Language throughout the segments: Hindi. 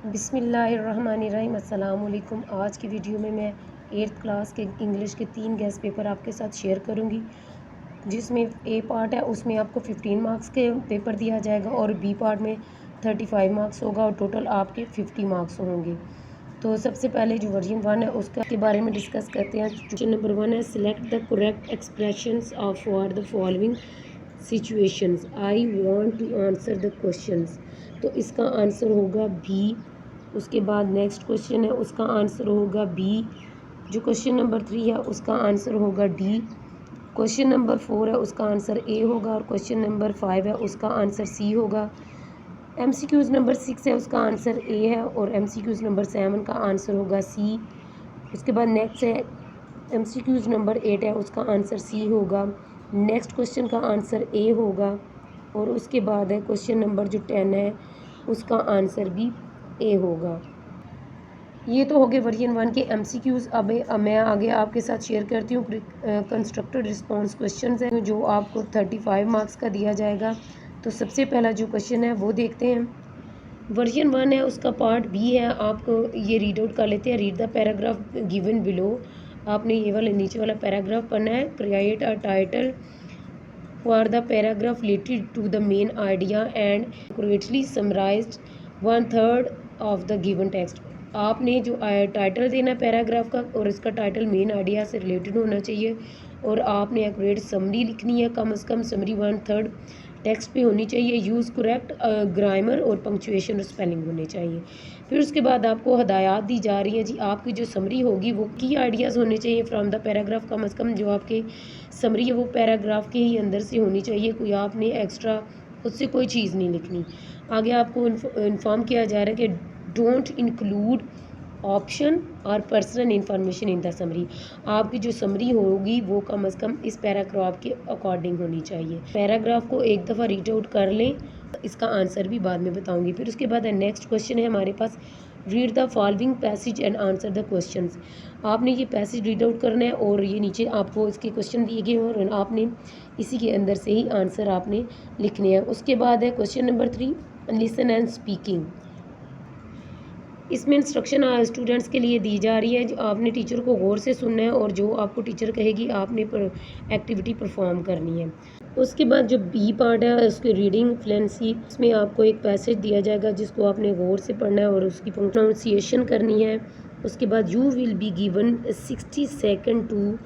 बिस्मिल्लाहिर्रहमानिर्रहीम। अस्सलाम वालेकुम। आज की वीडियो में मैं 8th क्लास के इंग्लिश के 3 गेस्ट पेपर आपके साथ शेयर करूंगी, जिसमें ए पार्ट है उसमें आपको 15 मार्क्स के पेपर दिया जाएगा और बी पार्ट में 35 मार्क्स होगा और टोटल आपके 50 मार्क्स होंगे। तो सबसे पहले जो वर्जन 1 है उसका के बारे में डिस्कस करते हैं। क्वेश्चन नंबर 1 है, select the correct expressions of for the following situations. I want to answer the questions. तो इसका आंसर होगा बी। उसके बाद नेक्स्ट क्वेश्चन है उसका आंसर होगा बी। जो क्वेश्चन नंबर 3 है उसका आंसर होगा डी। क्वेश्चन नंबर 4 है उसका आंसर ए होगा और क्वेश्चन नंबर 5 है उसका आंसर सी होगा। MCQs नंबर 6 है उसका आंसर ए है और MCQs नंबर 7 का आंसर होगा सी। उसके बाद नेक्स्ट है MCQs नंबर 8 है उसका आंसर सी होगा। नेक्स्ट क्वेश्चन का आंसर ए होगा और उसके बाद है क्वेश्चन नंबर जो 10 है उसका आंसर भी ए होगा। ये तो हो गए वर्जन 1 के MCQs। अब मैं आगे आपके साथ शेयर करती हूँ कंस्ट्रक्टेड रिस्पॉन्स क्वेश्चंस हैं जो आपको 35 मार्क्स का दिया जाएगा। तो सबसे पहला जो क्वेश्चन है वो देखते हैं। वर्जन 1 है उसका पार्ट बी है, आपको ये रीड आउट कर लेते हैं। Read the paragraph given below. आपने ये वाला नीचे वाला पैराग्राफ पढ़ना है। Create a title for the paragraph related to the main idea and accurately summarised 1/3 of the given text. आपने जो टाइटल देना पैराग्राफ का और इसका टाइटल मेन आइडिया से रिलेटेड होना चाहिए और आपने एक्यूरेट समरी लिखनी है। कम से कम समरी 1/3 टेक्स्ट पे होनी चाहिए। यूज़ करेक्ट ग्रामर और पंक्चुएशन और स्पेलिंग होने चाहिए। फिर उसके बाद आपको हदायत दी जा रही है जी, आपकी जो समरी होगी वो की आइडियाज़ होने चाहिए फ्रॉम द पैराग्राफ। कम से कम जो आपके समरी है वो पैराग्राफ के ही अंदर से होनी चाहिए, कोई आपने एक्स्ट्रा उससे कोई चीज़ नहीं लिखनी। आगे आपको इन्फॉर्म किया जा रहा है कि डोंट इंक्लूड ऑप्शन और personal information in the summary. आपकी जो समरी होगी वो कम से कम इस पैराग्राफ के अकॉर्डिंग होनी चाहिए। पैराग्राफ को एक दफ़ा रीड आउट कर लें, इसका आंसर भी बाद में बताऊंगी। फिर उसके बाद नेक्स्ट क्वेश्चन है हमारे पास, read the following passage and answer the questions. आपने ये पैसेज रीड आउट करना है और ये नीचे आपको इसके क्वेश्चन दिए गए और आपने इसी के अंदर से ही आंसर आपने लिखने हैं। उसके बाद है question number 3, listen and speaking. इसमें इंस्ट्रक्शन स्टूडेंट्स के लिए दी जा रही है। जो आपने टीचर को गौर से सुनना है और जो आपको टीचर कहेगी आपने एक्टिविटी परफॉर्म करनी है। उसके बाद जो बी पार्ट है उसकी रीडिंग फ्लुएंसी, इसमें आपको एक पैसेज दिया जाएगा जिसको आपने गौर से पढ़ना है और उसकी प्रोनाउंसिएशन करनी है। उसके बाद you will be given 60 second to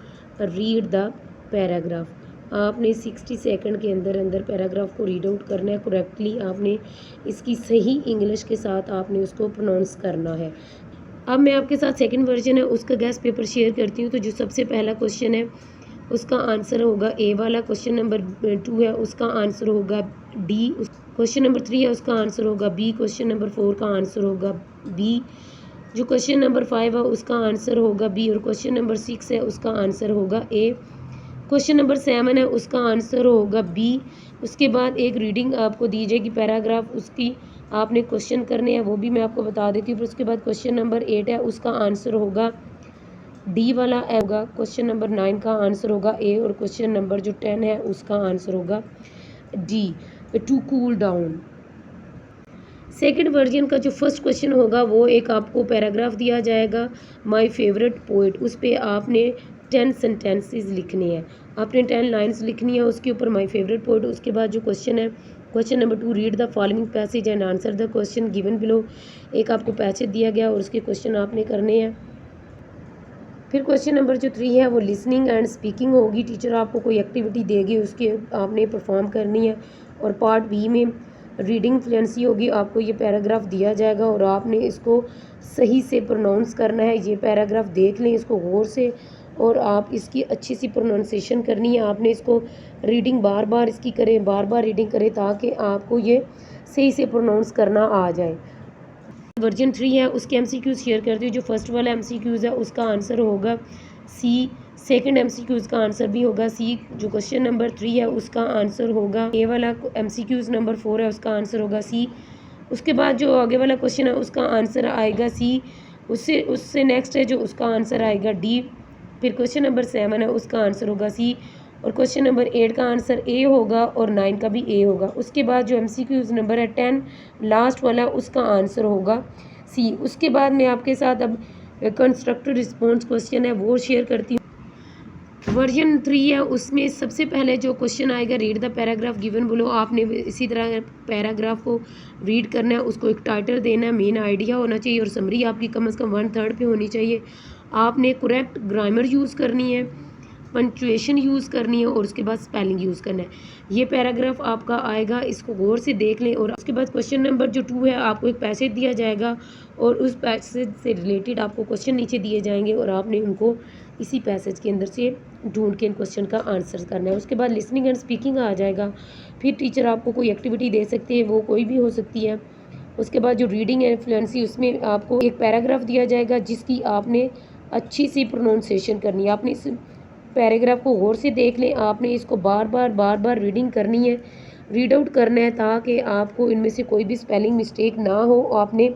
read the paragraph. आपने 60 सेकंड के अंदर अंदर पैराग्राफ को रीड आउट करना है करेक्टली। आपने इसकी सही इंग्लिश के साथ आपने उसको प्रोनाउंस करना है। अब मैं आपके साथ सेकंड वर्जन है उसका गेस्ट पेपर शेयर करती हूँ। तो जो सबसे पहला क्वेश्चन है उसका आंसर होगा ए वाला। क्वेश्चन नंबर 2 है उसका आंसर होगा डी। क्वेश्चन नंबर 3 है उसका आंसर होगा बी। क्वेश्चन नंबर 4 का आंसर होगा बी। जो क्वेश्चन नंबर 5 है उसका आंसर होगा बी और क्वेश्चन नंबर 6 है उसका आंसर होगा ए। क्वेश्चन नंबर 7 है उसका आंसर होगा बी। उसके बाद एक रीडिंग आपको दी जाएगी पैराग्राफ, उसकी आपने क्वेश्चन करने हैं, वो भी मैं आपको बता देती हूँ। फिर उसके बाद क्वेश्चन नंबर 8 है उसका आंसर होगा डी वाला होगा। क्वेश्चन नंबर 9 का आंसर होगा ए और क्वेश्चन नंबर जो 10 है उसका आंसर होगा D, to cool down. Second version का जो फर्स्ट क्वेश्चन होगा वो एक आपको पैराग्राफ दिया जाएगा, माय फेवरेट पोइट। उस पर आपने 10 सेंटेंसेस लिखने हैं, आपने 10 लाइंस लिखनी है उसके ऊपर माय फेवरेट पोइट। उसके बाद जो क्वेश्चन है question number 2, read the following passage and answer the question given below. एक आपको पैसेज दिया गया और उसके क्वेश्चन आपने करने हैं। फिर क्वेश्चन नंबर जो 3 है वो लिसनिंग एंड स्पीकिंग होगी। टीचर आपको कोई एक्टिविटी देगी उसके आपने परफॉर्म करनी है। और पार्ट बी में रीडिंग फ्लुएंसी होगी। आपको ये पैराग्राफ दिया जाएगा और आपने इसको सही से प्रोनाउंस करना है। ये पैराग्राफ देख लें इसको गौर से और आप इसकी अच्छी सी प्रोनाउंसिएशन करनी है। आपने इसको रीडिंग बार बार इसकी करें, बार बार रीडिंग करें ताकि आपको ये सही से प्रोनाउंस करना आ जाए। वर्जन 3 है उसके MCQs शेयर करती हूँ। जो फर्स्ट वाला MCQs है उसका आंसर होगा सी। सेकंड MCQs का आंसर भी होगा सी। जो क्वेश्चन नंबर 3 है उसका आंसर होगा ए वाला। MCQs नंबर 4 है उसका आंसर होगा सी। उसके बाद जो आगे वाला क्वेश्चन है उसका आंसर आएगा सी। उससे उससे नेक्स्ट है जो उसका आंसर आएगा डी। फिर क्वेश्चन नंबर 7 है उसका आंसर होगा सी और क्वेश्चन नंबर 8 का आंसर ए होगा और 9 का भी ए होगा। उसके बाद जो MCQs नंबर है 10 लास्ट वाला उसका आंसर होगा सी। उसके बाद मैं आपके साथ अब कंस्ट्रक्टिव रिस्पॉन्स क्वेश्चन है वो शेयर करती हूँ। वर्जन 3 है, उसमें सबसे पहले जो क्वेश्चन आएगा, read the paragraph given below. आपने इसी तरह पैराग्राफ को रीड करना है, उसको एक टाइटल देना है, मेन आइडिया होना चाहिए और समरी आपकी कम से कम 1/3 पे होनी चाहिए। आपने करेक्ट ग्रामर यूज़ करनी है, पंक्चुएशन यूज़ करनी है और उसके बाद स्पेलिंग यूज़ करना है। ये पैराग्राफ आपका आएगा, इसको गौर से देख लें। और उसके बाद क्वेश्चन नंबर जो 2 है, आपको एक पैसेज दिया जाएगा और उस पैसेज से रिलेटेड आपको क्वेश्चन नीचे दिए जाएंगे और आपने उनको इसी पैसेज के अंदर से ढूंढ के इन क्वेश्चन का आंसर करना है। उसके बाद लिसनिंग एंड स्पीकिंग आ जाएगा। फिर टीचर आपको कोई एक्टिविटी दे सकती है, वो कोई भी हो सकती है। उसके बाद जो रीडिंग एंड फ्लुएंसी, उसमें आपको एक पैराग्राफ दिया जाएगा जिसकी आपने अच्छी सी प्रोनाउंसिएशन करनी है। आपने इस पैराग्राफ को गौर से देख लें, आपने इसको बार बार रीडिंग करनी है, रीड आउट करना है ताकि आपको इनमें से कोई भी स्पेलिंग मिस्टेक ना हो। आपने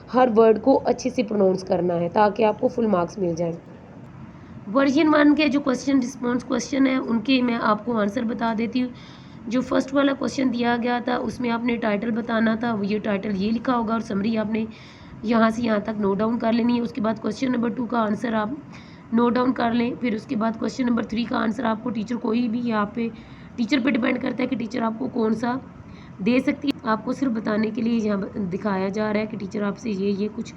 हर वर्ड को अच्छे से प्रोनाउंस करना है ताकि आपको फुल मार्क्स मिल जाएं। वर्जन 1 के जो क्वेश्चन रिस्पॉन्स क्वेश्चन है उनके मैं आपको आंसर बता देती हूँ। जो फर्स्ट वाला क्वेश्चन दिया गया था उसमें आपने टाइटल बताना था, ये टाइटल ये लिखा होगा और समरी आपने यहाँ से यहाँ तक नोट डाउन कर लेनी है। उसके बाद क्वेश्चन नंबर 2 का आंसर आप नोट डाउन कर लें। फिर उसके बाद क्वेश्चन नंबर 3 का आंसर आपको टीचर कोई भी, यहाँ पे टीचर पे डिपेंड करता है कि टीचर आपको कौन सा दे सकती है। आपको सिर्फ बताने के लिए यहाँ दिखाया जा रहा है कि टीचर आपसे ये कुछ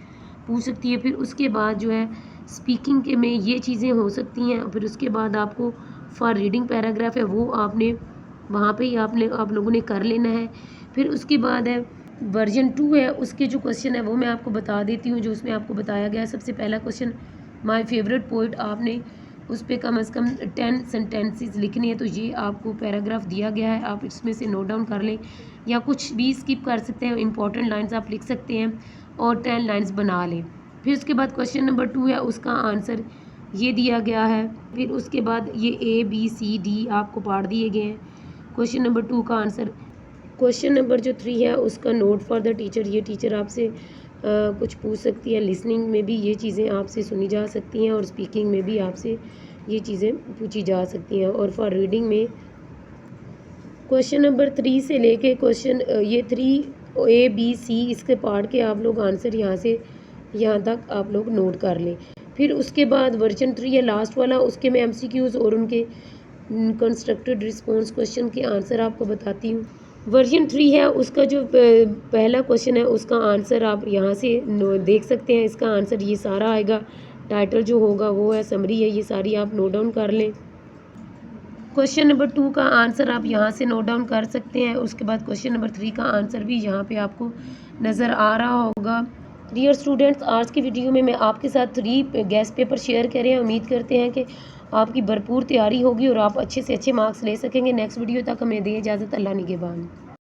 पूछ सकती है। फिर उसके बाद जो है स्पीकिंग के में ये चीज़ें हो सकती हैं। फिर उसके बाद आपको फॉर रीडिंग पैराग्राफ है वो आपने वहाँ पे ही आप लोगों ने कर लेना है। फिर उसके बाद है वर्जन 2 है, उसके जो क्वेश्चन है वो मैं आपको बता देती हूँ। जो उसमें आपको बताया गया है, सबसे पहला क्वेश्चन माय फेवरेट पोइट, आपने उस पर कम से कम 10 सेंटेंसेस लिखनी है। तो ये आपको पैराग्राफ दिया गया है, आप इसमें से नोट डाउन कर लें या कुछ भी स्किप कर सकते हैं। इंपॉर्टेंट लाइन्स आप लिख सकते हैं और 10 लाइन्स बना लें। फिर उसके बाद क्वेश्चन नंबर 2 है, उसका आंसर ये दिया गया है। फिर उसके बाद ये ABCD आपको पार्ट दिए गए हैं क्वेश्चन नंबर 2 का आंसर। क्वेश्चन नंबर जो 3 है उसका नोट फॉर द टीचर, ये टीचर आपसे कुछ पूछ सकती है। लिसनिंग में भी ये चीज़ें आपसे सुनी जा सकती हैं और स्पीकिंग में भी आपसे ये चीज़ें पूछी जा सकती हैं। और फॉर रीडिंग में क्वेश्चन नंबर 3 से लेके क्वेश्चन ये 3 ABC इसके पार्ट के आप लोग आंसर यहाँ से यहाँ तक आप लोग नोट कर लें। फिर उसके बाद वर्जन 3 है लास्ट वाला, उसके मैं MCQs और उनके कंस्ट्रक्टेड रिस्पॉन्स क्वेश्चन के आंसर आपको बताती हूँ। वर्जन 3 है, उसका जो पहला क्वेश्चन है उसका आंसर आप यहाँ से देख सकते हैं। इसका आंसर ये सारा आएगा, टाइटल जो होगा वो है, समरी है, ये सारी आप नोट डाउन कर लें। क्वेश्चन नंबर 2 का आंसर आप यहाँ से नोट डाउन कर सकते हैं। उसके बाद क्वेश्चन नंबर 3 का आंसर भी यहाँ पे आपको नज़र आ रहा होगा। डियर स्टूडेंट्स, आज की वीडियो में मैं आपके साथ 3 गेस्ट पेपर शेयर कर रहे हैं। उम्मीद करते हैं कि आपकी भरपूर तैयारी होगी और आप अच्छे से अच्छे मार्क्स ले सकेंगे। नेक्स्ट वीडियो तक हमें दें इजाज़त। अल्लाह निगहबान।